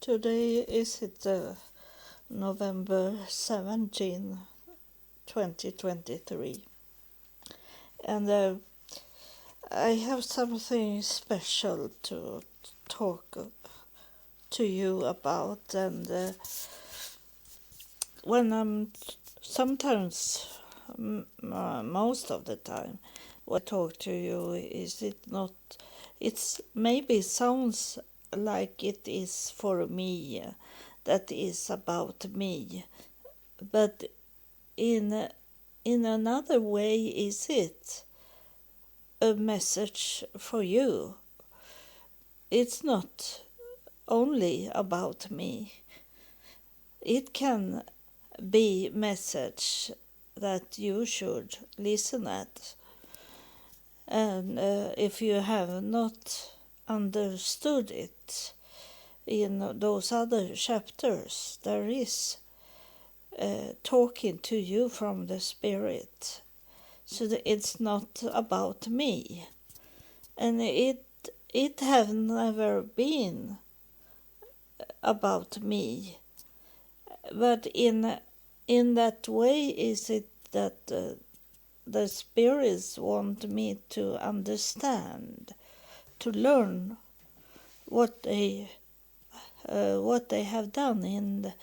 Today is it November 17, 2023, and I have something special to talk to you about. And when I'm sometimes, most of the time, when I talk to you, is it not? It's maybe sounds like it is for me, that is about me, but in another way, is it a message for you? It's not only about me. It can be message that you should listen at. And if you have not understood it in those other chapters, there is talking to you from the Spirit. So that it's not about me. And it have never been about me. But in that way is it that the spirits want me to understand, to learn what they have done in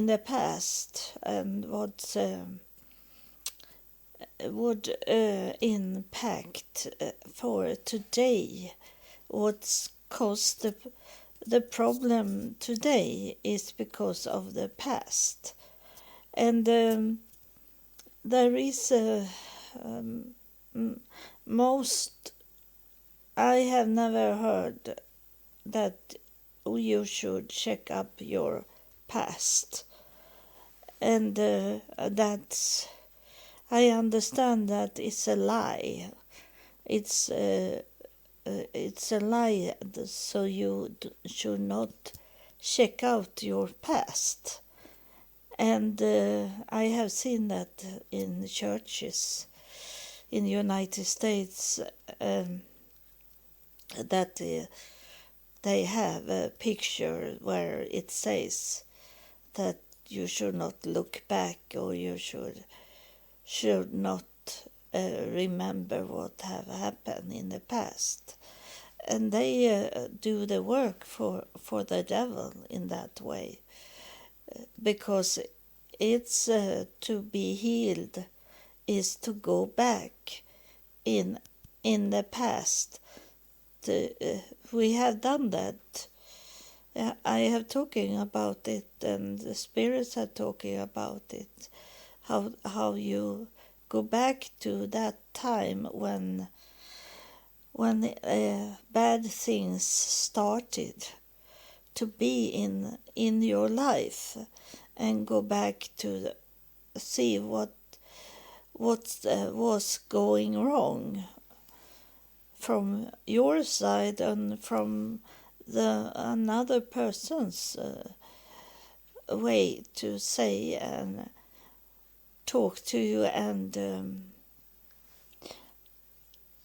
the past, and what would impact for today. What's caused the problem today is because of the past. And there is most, I have never heard that you should check up your past. And that's, I understand that it's a lie. It's a lie, so you should not check out your past. And I have seen that in churches in the United States, that they have a picture where it says that you should not look back, or you should not remember what have happened in the past. And they do the work for the devil in that way, because it's to be healed is to go back in the past. We have done that. I have talking about it, and the spirits are talking about it. How you go back to that time when bad things started to be in your life, and go back to see what was going wrong from your side and from another person's way to say and talk to you, and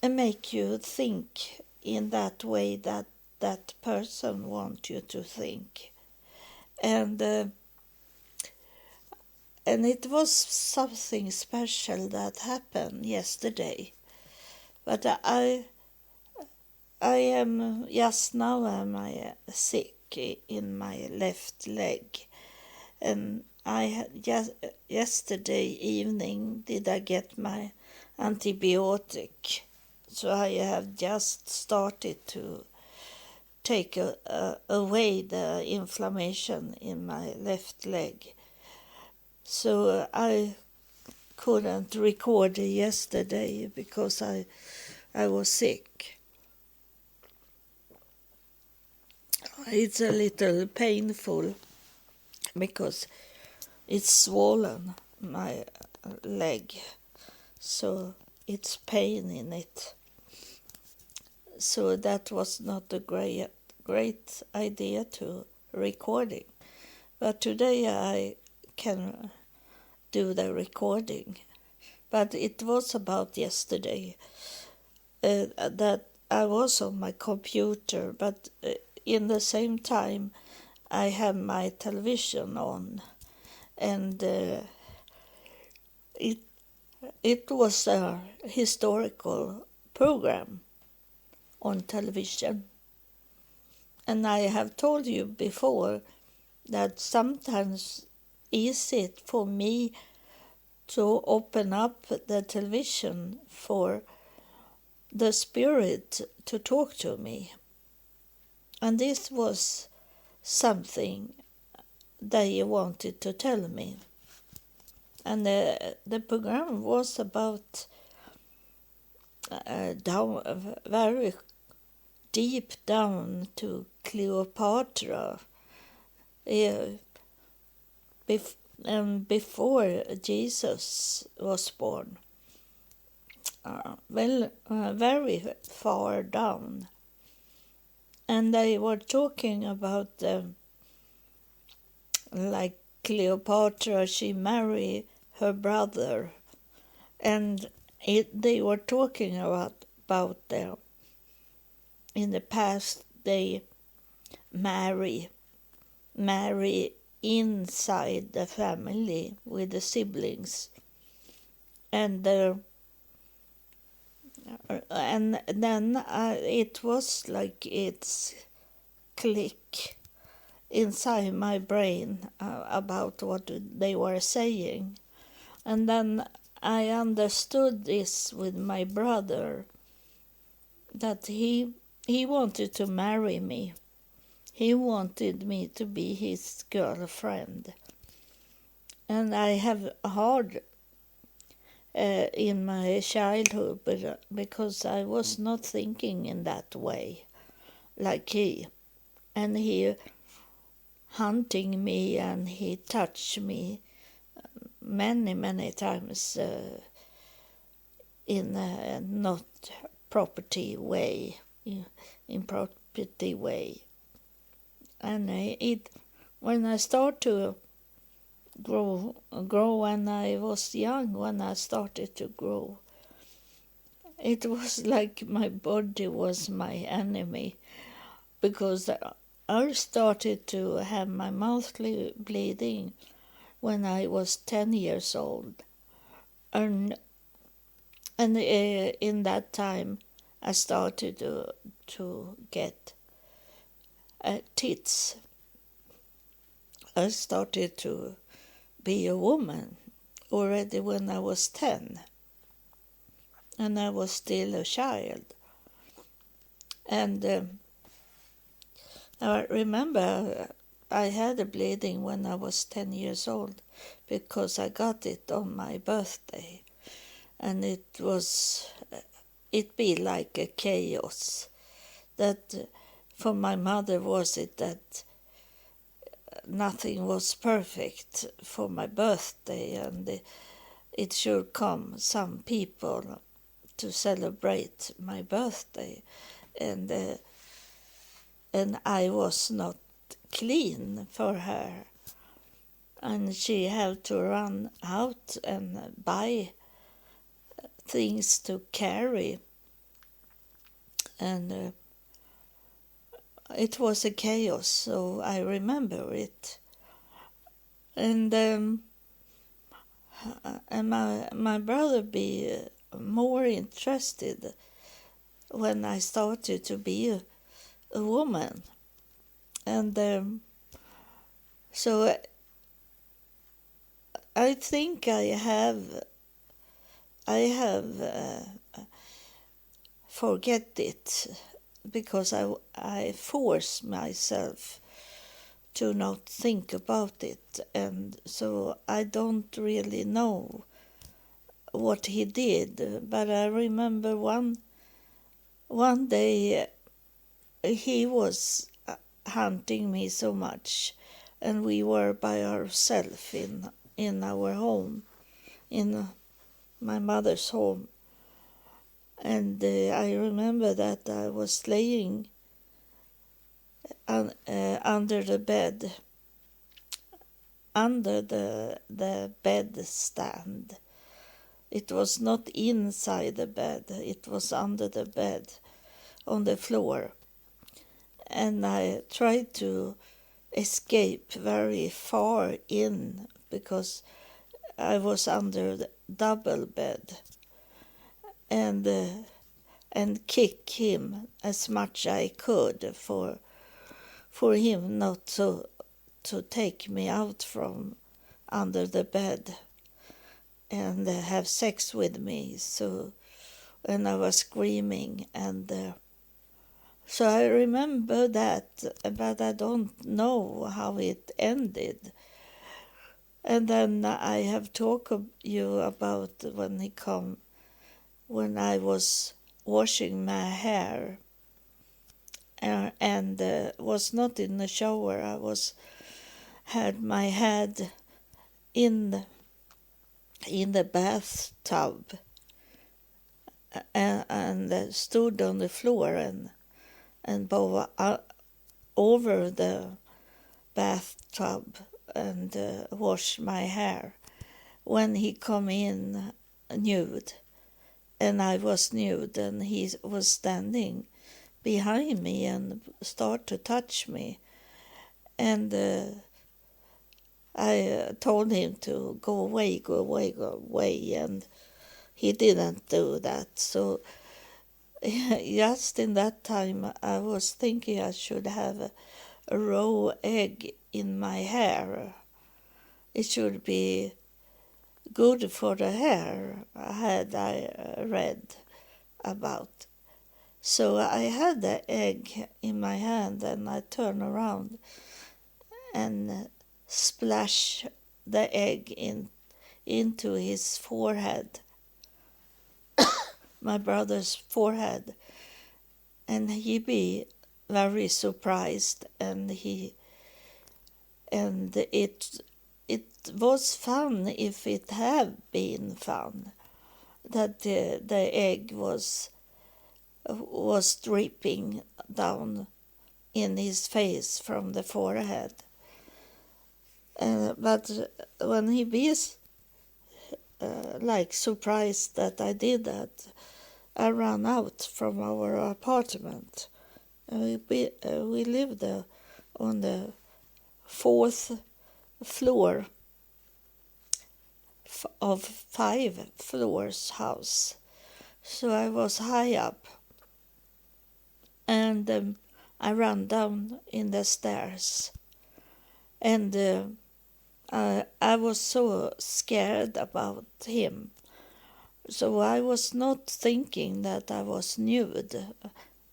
make you think in that way that that person wants you to think. And it was something special that happened yesterday. But I am just now am I sick in my left leg, and I had just yesterday evening did I get my antibiotic, so I have just started to take away the inflammation in my left leg. So I couldn't record yesterday because I was sick. It's a little painful because it's swollen, my leg, so it's pain in it. So that was not a great idea to recording. But today I can do the recording. But it was about yesterday that I was on my computer, but in the same time I have my television on, and it was a historical program on television. And I have told you before that sometimes is it for me to open up the television for the Spirit to talk to me. And this was something they wanted to tell me. And the program was about very deep down to Cleopatra, and before Jesus was born. Very far down. And they were talking about like Cleopatra, she married her brother, and they were talking about them. In the past, they marry inside the family with the siblings, and then it was like it's click inside my brain about what they were saying. And then I understood this with my brother, that he wanted to marry me. He wanted me to be his girlfriend. And I have hard in my childhood because I was not thinking in that way like he. And he hunting me, and he touched me many times in a not property way, improperty way. And when I started to grow when I was young, when I started to grow, it was like my body was my enemy, because I started to have my monthly bleeding when I was 10 years old. And in that time, I started to get tits. I started to be a woman already when I was 10. And I was still a child. And I remember I had a bleeding when I was 10 years old, because I got it on my birthday. And it be like a chaos. That for my mother was it that nothing was perfect for my birthday, and it should come some people to celebrate my birthday, and I was not clean for her, and she had to run out and buy things to carry, and it was a chaos. So I remember it, and my brother be more interested when I started to be a woman, and so I think I have forget it, because I force myself to not think about it, and so I don't really know what he did. But I remember one day he was hunting me so much, and we were by ourselves in our home, in my mother's home. And I remember that I was laying under the bed, under the bed stand. It was not inside the bed, it was under the bed on the floor. And I tried to escape very far in because I was under the double bed, and kick him as much I could for him not to take me out from under the bed and have sex with me. So, and I was screaming, and so I remember that, but I don't know how it ended. And then I have talked to you about when he come, when I was washing my hair, and was not in the shower. I had my head in the bathtub, and stood on the floor and over the bathtub and wash my hair when he come in nude, and I was nude, and he was standing behind me and start to touch me, and I told him to go away, go away, go away, and he didn't do that. So just in that time I was thinking I should have a raw egg in my hair. It should be good for the hair, I read about. So I had the egg in my hand, and I turned around and splash the egg into his forehead, my brother's forehead, and he be very surprised, and it was fun if it had been fun that the egg was dripping down in his face from the forehead. But when he was surprised that I did that, I ran out from our apartment. We lived on the fourth floor of 5 floors house. So I was high up, and I ran down in the stairs, and I was so scared about him. So I was not thinking that I was nude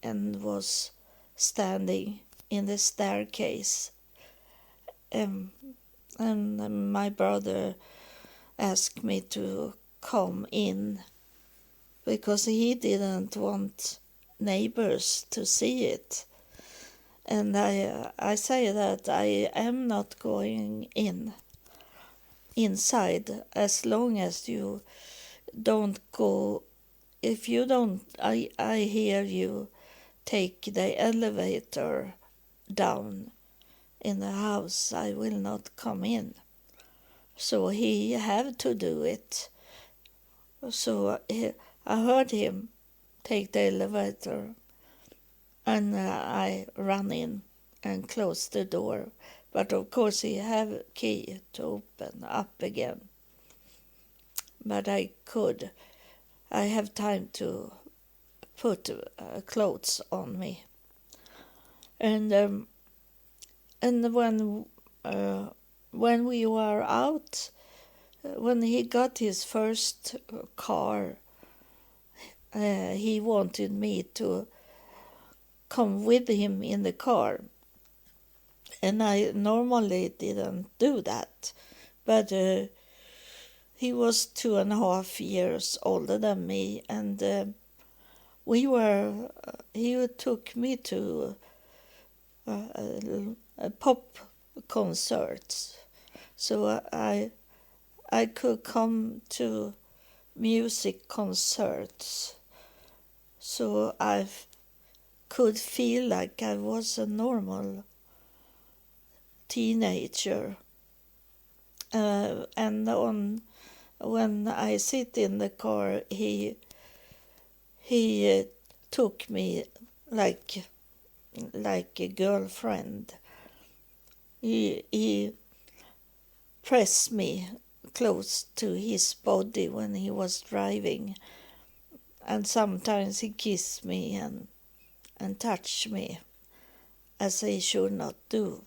and was standing in the staircase. And my brother asked me to come in because he didn't want neighbors to see it. And I say that I am not going inside as long as you don't go. If you don't, I hear you take the elevator down in the house, I will not come in. So he had to do it. So I heard him take the elevator, and I ran in and closed the door. But of course he had a key to open up again. But I have time to put clothes on me. And when we were out, when he got his first car, he wanted me to come with him in the car. And I normally didn't do that. But he was 2.5 years older than me, and he took me to pop concerts. So I could come to music concerts. So I could feel like I was a normal teenager. And when I sit in the car, he took me like a girlfriend, He pressed me close to his body when he was driving, and sometimes he kissed me and touched me, as he should not do.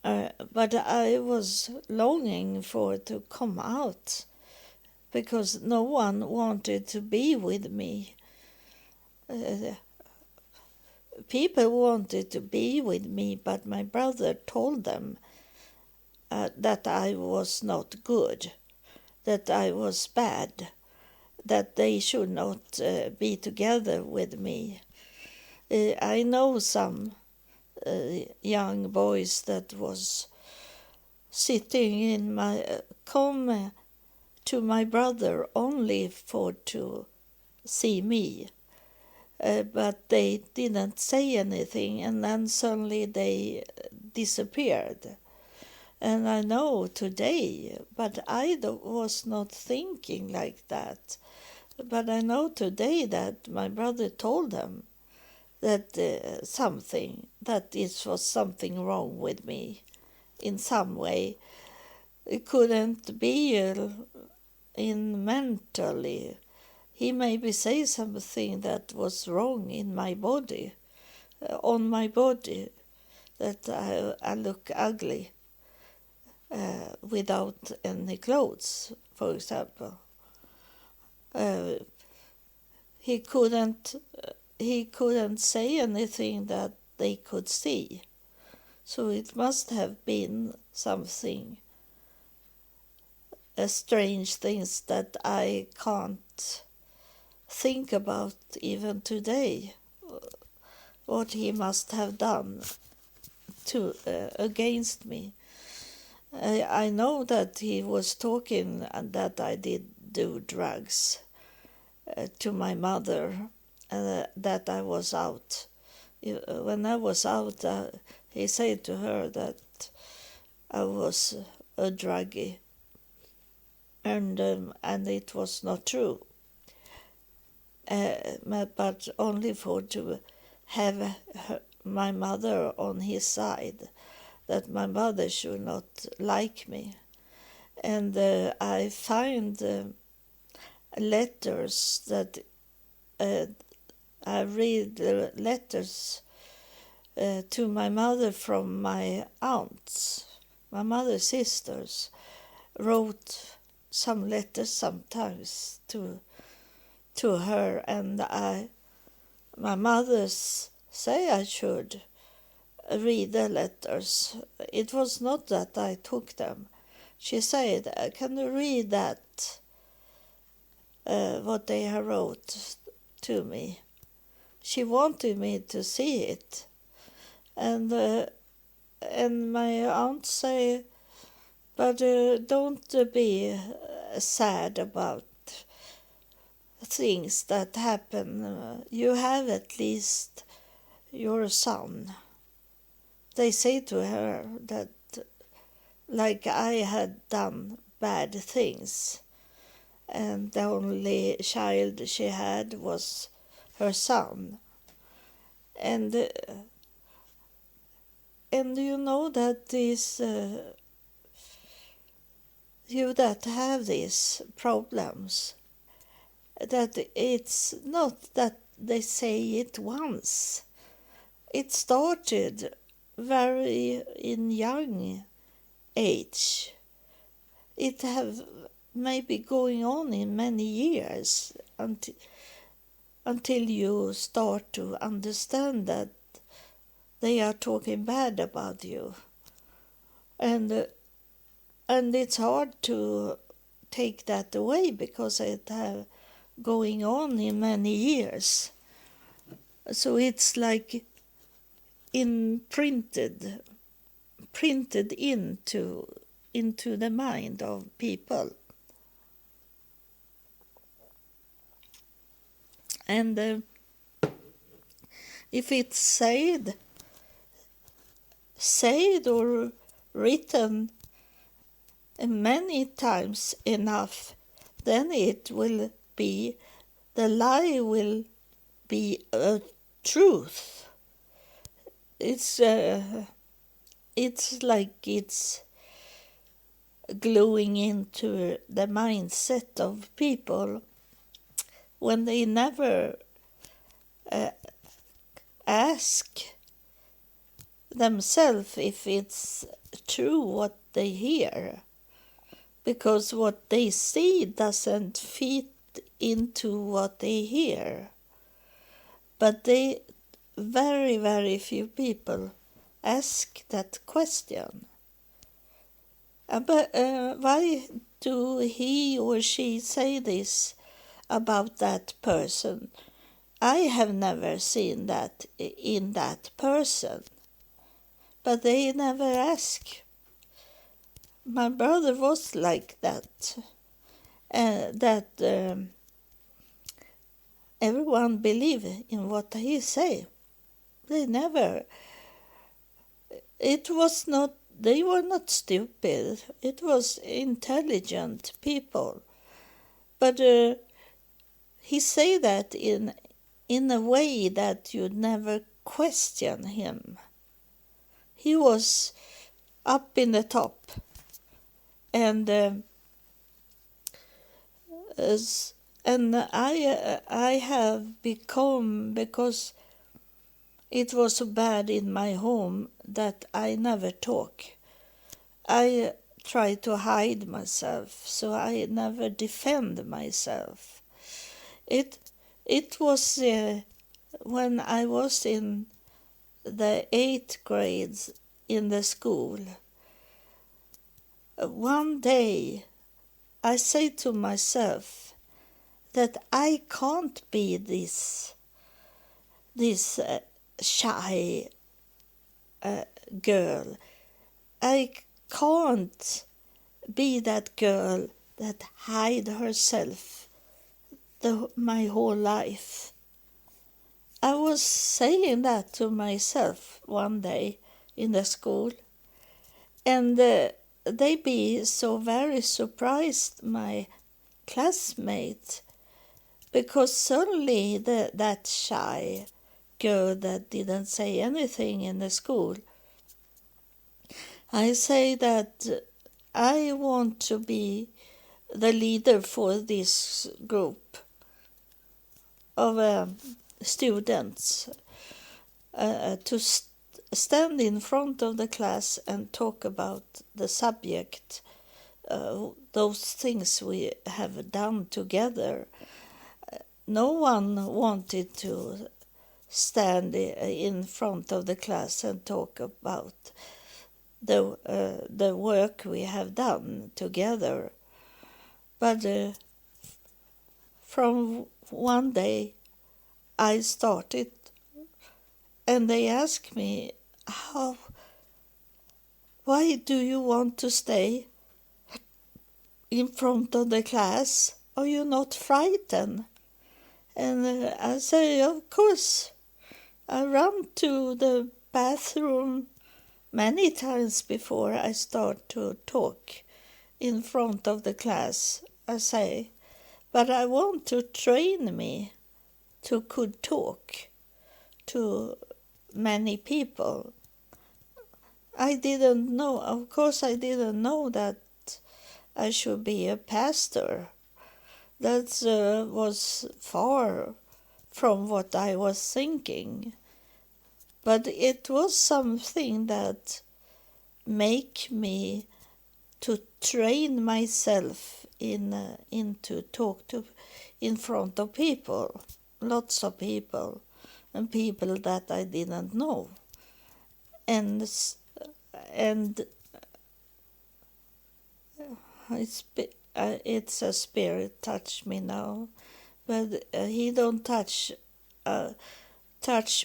But I was longing for it to come out, because no one wanted to be with me. People wanted to be with me, but my brother told them that I was not good, that I was bad, that they should not be together with me. I know some young boys that was sitting in my come to my brother only for to see me, but they didn't say anything, and then suddenly they disappeared. And I know today, but I was not thinking like that. But I know today that my brother told them that it was something wrong with me in some way. It couldn't be in mentally. He maybe say something that was wrong in my body, on my body, that I look ugly without any clothes, for example. He couldn't say anything that they could see. So it must have been something, strange things that I can't think about even today, what he must have done to against me. I know that he was talking and that I did do drugs to my mother, that I was out. When I was out, he said to her that I was a druggie, and it was not true. But only for to have my mother on his side, that my mother should not like me. And I find letters that I read letters to my mother from my aunts. My mother's sisters wrote some letters sometimes to her, and my mother say I should read the letters. It was not that I took them. She said, "Can you read that? What they have wrote to me?" She wanted me to see it, and my aunt say, "But don't be sad about things that happen. You have at least your son." They say to her that, like I had done bad things, and the only child she had was her son. And you know that these you that have these problems, that it's not that they say it once. It started very in young age. It have maybe going on in many years until you start to understand that they are talking bad about you. And it's hard to take that away because it have going on in many years. So it's like printed into the mind of people. And if it's said or written many times enough, then it will be, the lie will be a truth. It's it's like it's gluing into the mindset of people when they never ask themselves if it's true what they hear, because what they see doesn't fit into what they hear. But very, very few people ask that question. But why do he or she say this about that person? I have never seen that in that person, but they never ask. My brother was like that, everyone believe in what he say. They never. It was not. They were not stupid. It was intelligent people, but he say that in a way that you never question him. He was up in the top, and I have become, because it was so bad in my home that I never talk. I try to hide myself, so I never defend myself. It was when I was in the 8th grades in the school. One day I say to myself that I can't be this shy girl. I can't be that girl that hide herself my whole life. I was saying that to myself one day in the school, and they be so very surprised, my classmates, because suddenly that shy girl that didn't say anything in the school, I say that I want to be the leader for this group of students, to stand in front of the class and talk about the subject, those things we have done together. No one wanted to stand in front of the class and talk about the work we have done together. But from one day I started, and they asked me, why do you want to stay in front of the class? Are you not frightened? And I say, of course. I ran to the bathroom many times before I start to talk in front of the class, I say. But I want to train me to could talk to many people. I didn't know, of course I didn't know that I should be a pastor. That was far from what I was thinking. But it was something that make me to train myself into talk to in front of people, lots of people, and people that I didn't know, and it's a spirit touch me now, but he don't touch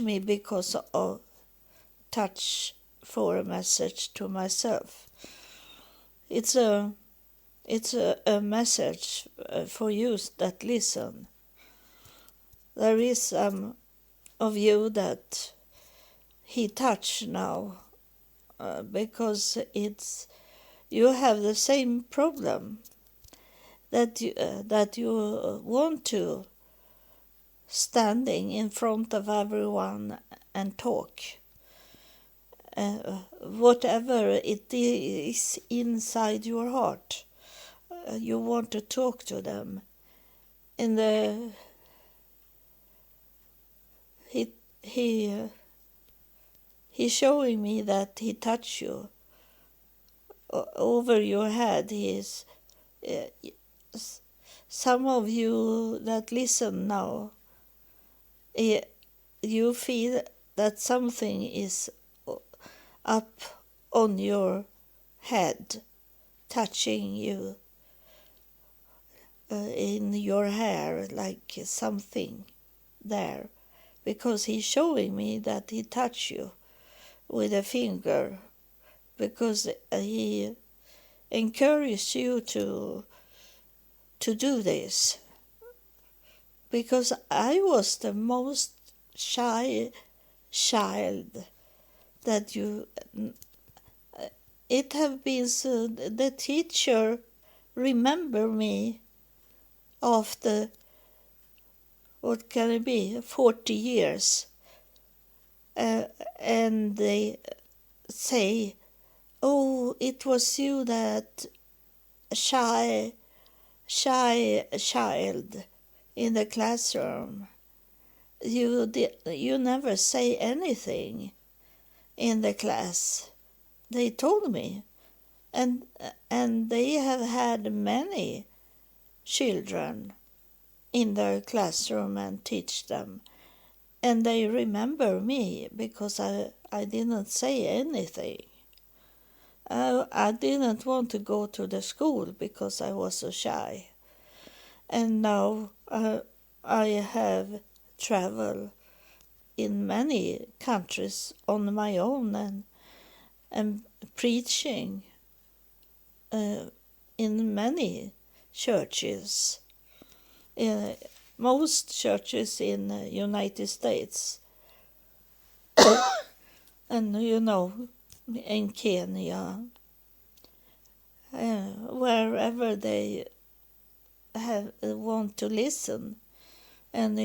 me because of touch for a message to myself. It's a message for you that listen. There is some of you that he touched now, because you have the same problem, that you want to standing in front of everyone and talk, whatever it is inside your heart, you want to talk to them. And he he he's showing me that he touched you over your head. He's some of you that listen now, you feel that something is up on your head, touching you in your hair, like something there, because he's showing me that he touched you with a finger, because he encouraged you to do this, because I was the most shy child that you. It have been so the teacher remember me after, what can it be, 40 years, and they say, "Oh, it was you, that shy child in the classroom. You never say anything in the class." They told me, and they have had many children in their classroom and teach them, and they remember me because I didn't say anything. I didn't want to go to the school because I was so shy. And now I have traveled in many countries on my own and preaching in many churches, most churches in the United States, and in Kenya, wherever they want to listen, and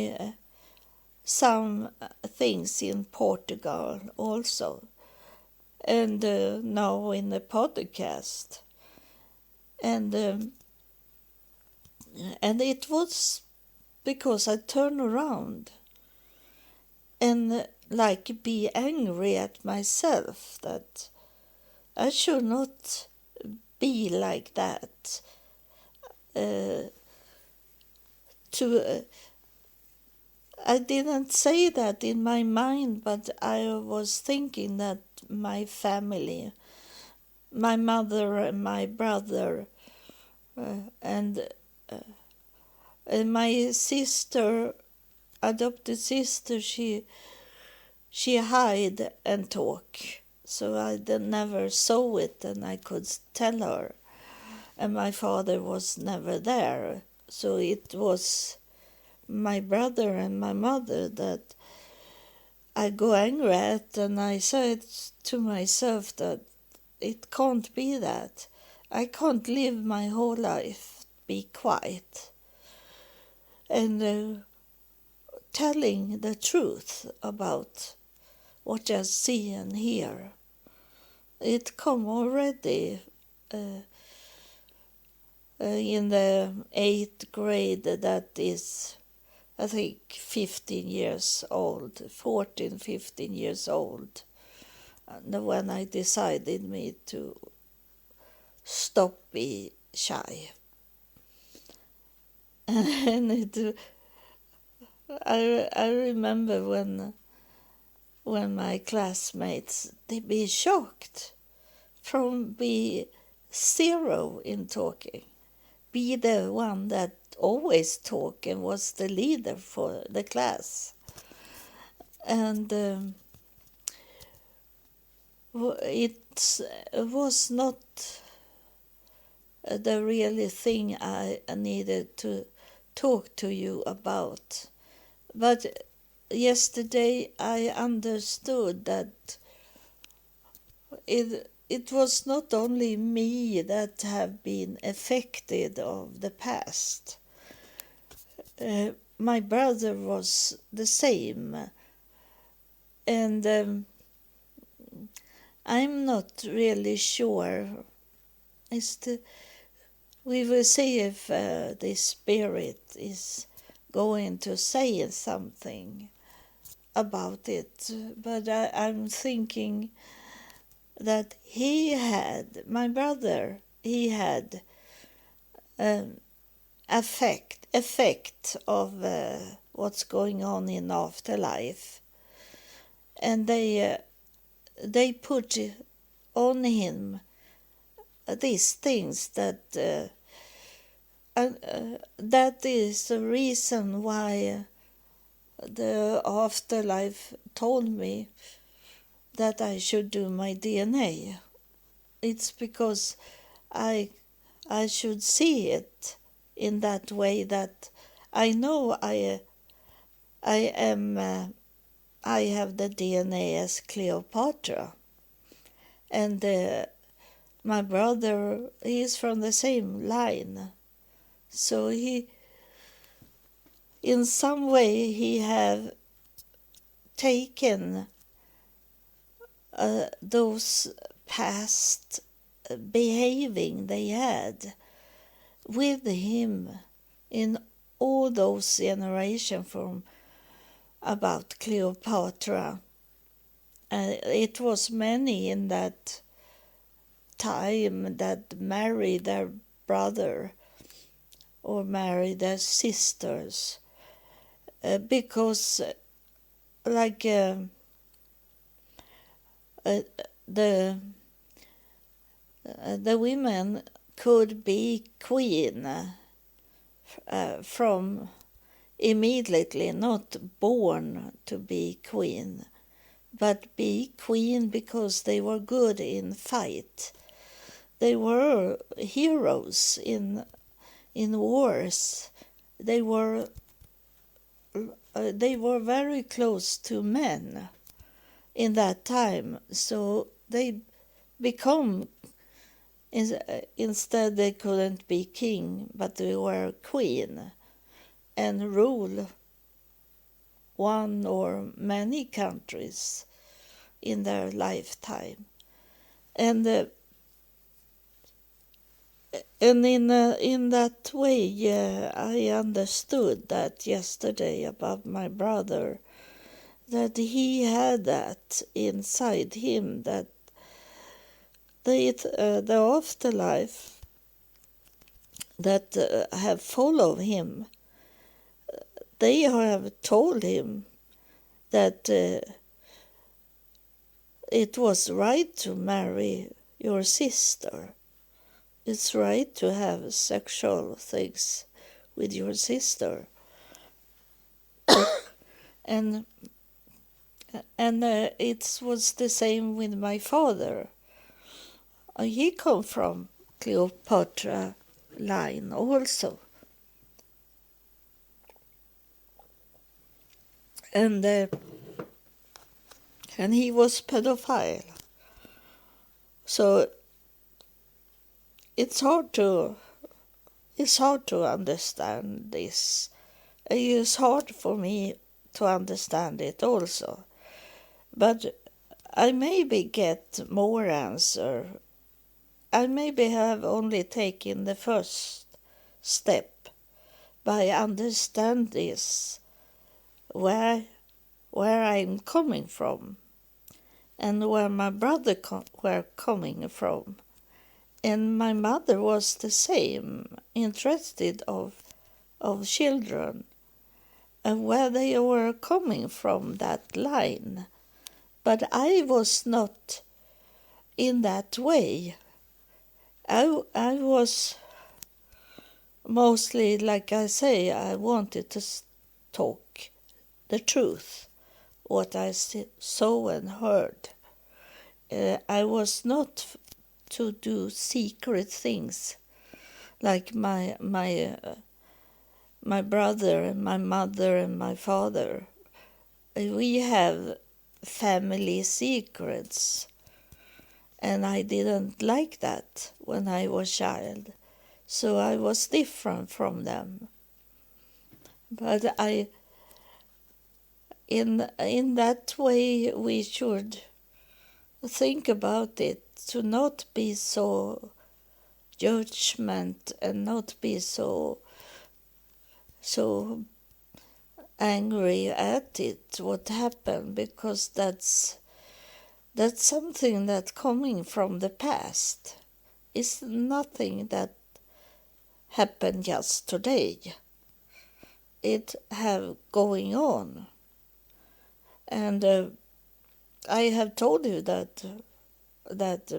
some things in Portugal also, and now in the podcast, and it was because I turned around and be angry at myself that I should not be like that. I didn't say that in my mind, but I was thinking that my family, my mother and my brother, and my sister, adopted sister, she hide and talk, so I never saw it, and I could tell her. And my father was never there, so it was my brother and my mother that I go angry at, and I said to myself that it can't be that. I can't live my whole life be quiet and telling the truth about what I see and hear. It come already in the 8th grade, that is, I think 15 years old, 14, 15 years old, and when I decided me to stop being shy. And I remember when my classmates, they be shocked from be zero in talking, be the one that always talk and was the leader for the class. And it was not the really thing I needed to talk to you about. But yesterday I understood that it was not only me that have been affected of the past. My brother was the same, and I'm not really sure. We will see if the Spirit is going to say something about it. But I'm thinking that my brother, he had effect of what's going on in afterlife, and they put on him these things that is the reason why the afterlife told me that I should do my DNA. It's because I should see it in that way, that I know I am I have the DNA as Cleopatra, and my brother, he is from the same line, so he, in some way, he have taken those past behaving they had with him in all those generations from about Cleopatra. It was many in that time that married their brother or married their sisters, because like the women could be queen from immediately, not born to be queen, but be queen because they were good in fight. They were heroes in wars. They were very close to men in that time, so they become, instead they couldn't be king, but they were queen and rule one or many countries in their lifetime. And in that way, I understood that yesterday about my brother, that he had that inside him, that the afterlife that have followed him, they have told him that it was right to marry your sister. It's right to have sexual things with your sister. and it was the same with my father. He come from Cleopatra line also. And he was pedophile. So it's hard to understand this. It's hard for me to understand it also. But I maybe get more answer. I maybe have only taken the first step by understand this, where I'm coming from and where my brother were coming from. And my mother was the same, interested of children and where they were coming from, that line. But I was not in that way. I was mostly, like I say, I wanted to talk the truth, what I saw and heard. I was not to do secret things like my brother and my mother and my father. We have family secrets, and I didn't like that when I was a child, so I was different from them. But in that way we should think about it, to not be so judgment and not be so angry at it, what happened, because that's something that's coming from the past. It's nothing that happened just today. It have going on. And I have told you that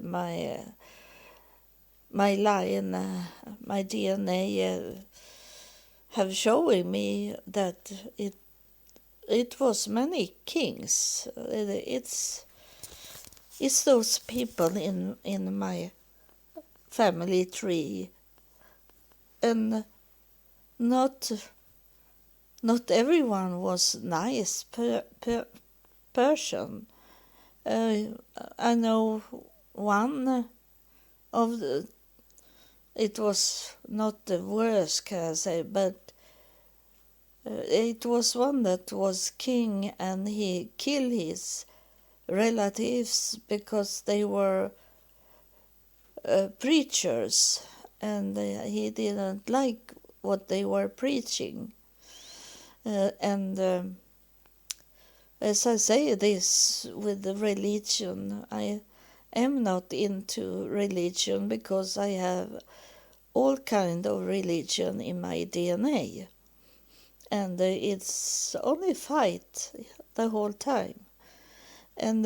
my line, my DNA have showing me that it was many kings. It's those people in my family tree, and not everyone was nice person. I know one of the. It was not the worst, can I say, but it was one that was king, and he killed his relatives because they were preachers, and he didn't like what they were preaching. And as I say this with the religion, I am not into religion because I have all kind of religion in my DNA. And it's only fight the whole time. And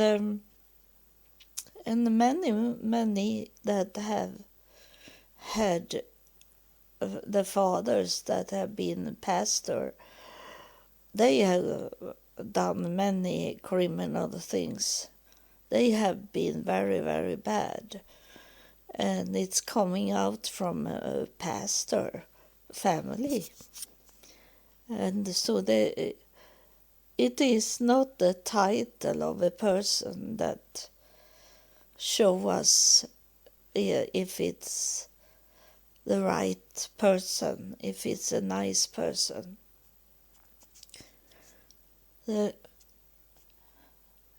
many that have had the fathers that have been pastor, they have done many criminal things. They have been very, very bad. And it's coming out from a pastor family. And so it is not the title of a person that show us if it's the right person, if it's a nice person.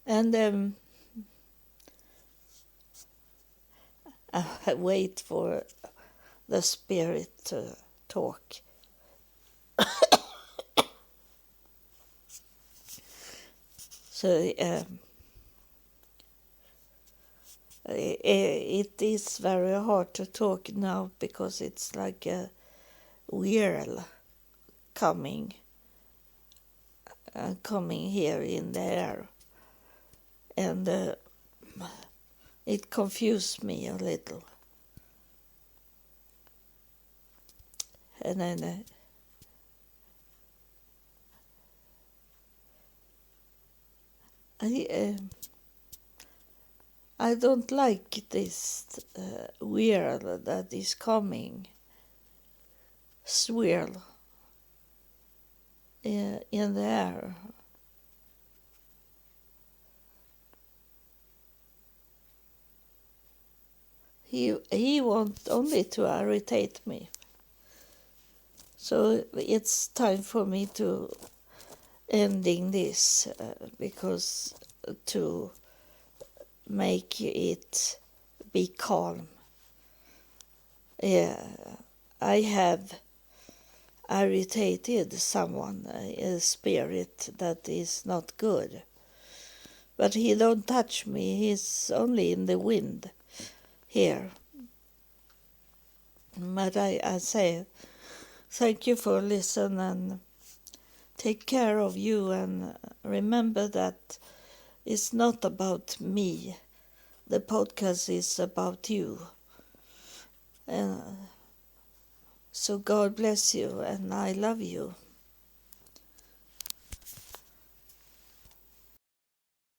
And I wait for the spirit to talk. So it is very hard to talk now because it's like a whirl coming here in the air, and it confused me a little. And then I don't like this whirl that is coming, swirl in the air. He wants only to irritate me. So it's time for me to ending this because to make it be calm. Yeah, I have irritated someone, a spirit that is not good. But he don't touch me, he's only in the wind here. But I say thank you for listening, and take care of you, and remember that it's not about me. The podcast is about you. So God bless you, and I love you.